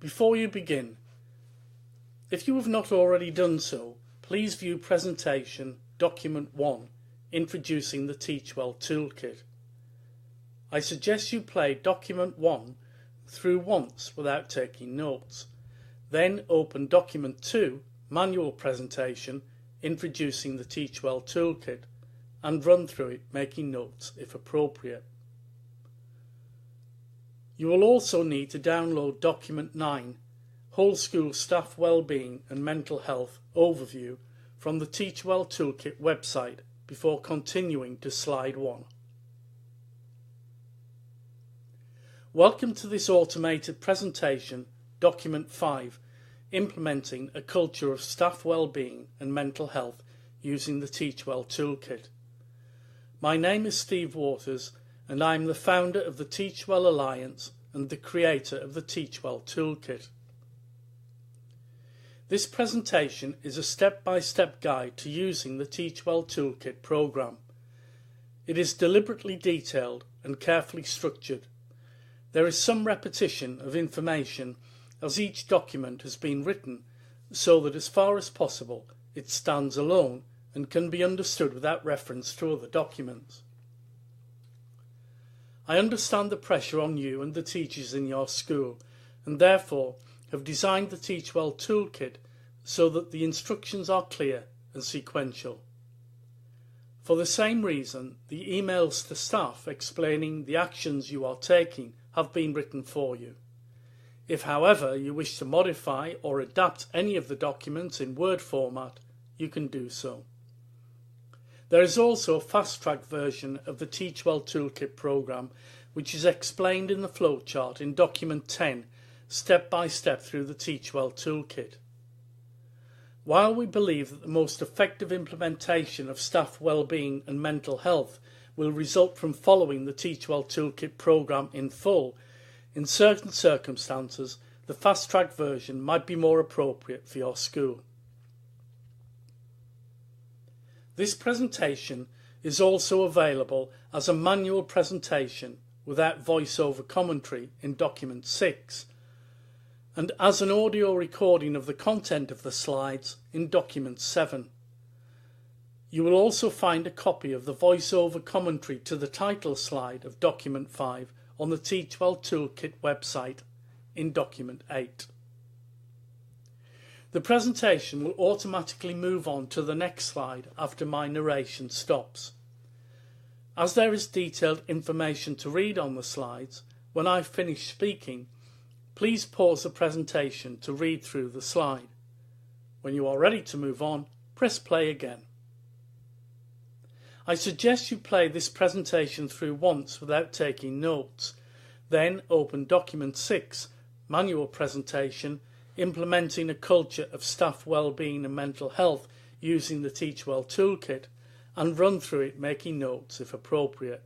Before you begin, if you have not already done so, please view Presentation Document 1, Introducing the Teachwell Toolkit. I suggest you play Document 1 through once without taking notes. Then open Document 2, Manual Presentation, Introducing the Teachwell Toolkit, and run through it, making notes if appropriate. You will also need to download Document 9, Whole School Staff Wellbeing and Mental Health Overview, from the Teachwell Toolkit website before continuing to Slide 1. Welcome to this automated presentation, Document 5, Implementing a Culture of Staff Wellbeing and Mental Health using the Teachwell Toolkit. My name is Steve Waters, and I am the founder of the Teachwell Alliance and the creator of the Teachwell Toolkit. This presentation is a step-by-step guide to using the Teachwell Toolkit program. It is deliberately detailed and carefully structured. There is some repetition of information as each document has been written so that as far as possible it stands alone and can be understood without reference to other documents. I understand the pressure on you and the teachers in your school, and therefore have designed the Teachwell Toolkit so that the instructions are clear and sequential. For the same reason, the emails to staff explaining the actions you are taking have been written for you. If, however, you wish to modify or adapt any of the documents in Word format, you can do so. There is also a fast-track version of the Teachwell Toolkit program, which is explained in the flowchart in Document 10, step by step through the Teachwell Toolkit. While we believe that the most effective implementation of staff well-being and mental health will result from following the Teachwell Toolkit program in full, in certain circumstances, the fast-track version might be more appropriate for your school. This presentation is also available as a manual presentation without voice-over commentary in Document 6 and as an audio recording of the content of the slides in Document 7. You will also find a copy of the voice-over commentary to the title slide of Document 5 on the Teachwell Toolkit website in Document 8. The presentation will automatically move on to the next slide after my narration stops. As there is detailed information to read on the slides, when I finish speaking, please pause the presentation to read through the slide. When you are ready to move on, press play again. I suggest you play this presentation through once without taking notes. Then open Document 6, Manual Presentation, Implementing a Culture of Staff Wellbeing and Mental Health using the Teachwell Toolkit, and run through it, making notes if appropriate.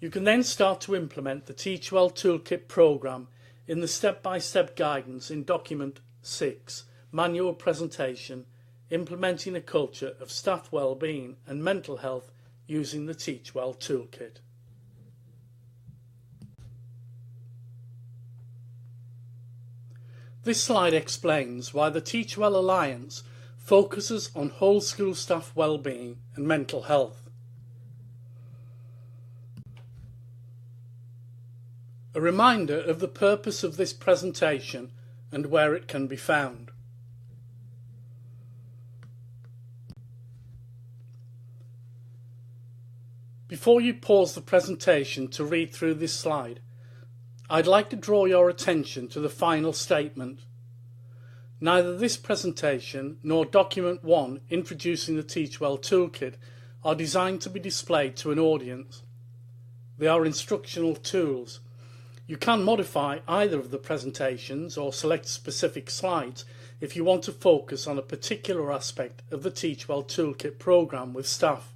You can then start to implement the Teachwell Toolkit program in the step-by-step guidance in Document 6, Manual Presentation, Implementing a Culture of Staff Wellbeing and Mental Health using the Teachwell Toolkit. This slide explains why the Teachwell Alliance focuses on whole school staff wellbeing and mental health. A reminder of the purpose of this presentation and where it can be found. Before you pause the presentation to read through this slide, I'd like to draw your attention to the final statement. Neither this presentation nor Document 1 Introducing the Teachwell Toolkit are designed to be displayed to an audience. They are instructional tools. You can modify either of the presentations or select specific slides if you want to focus on a particular aspect of the Teachwell Toolkit program with staff.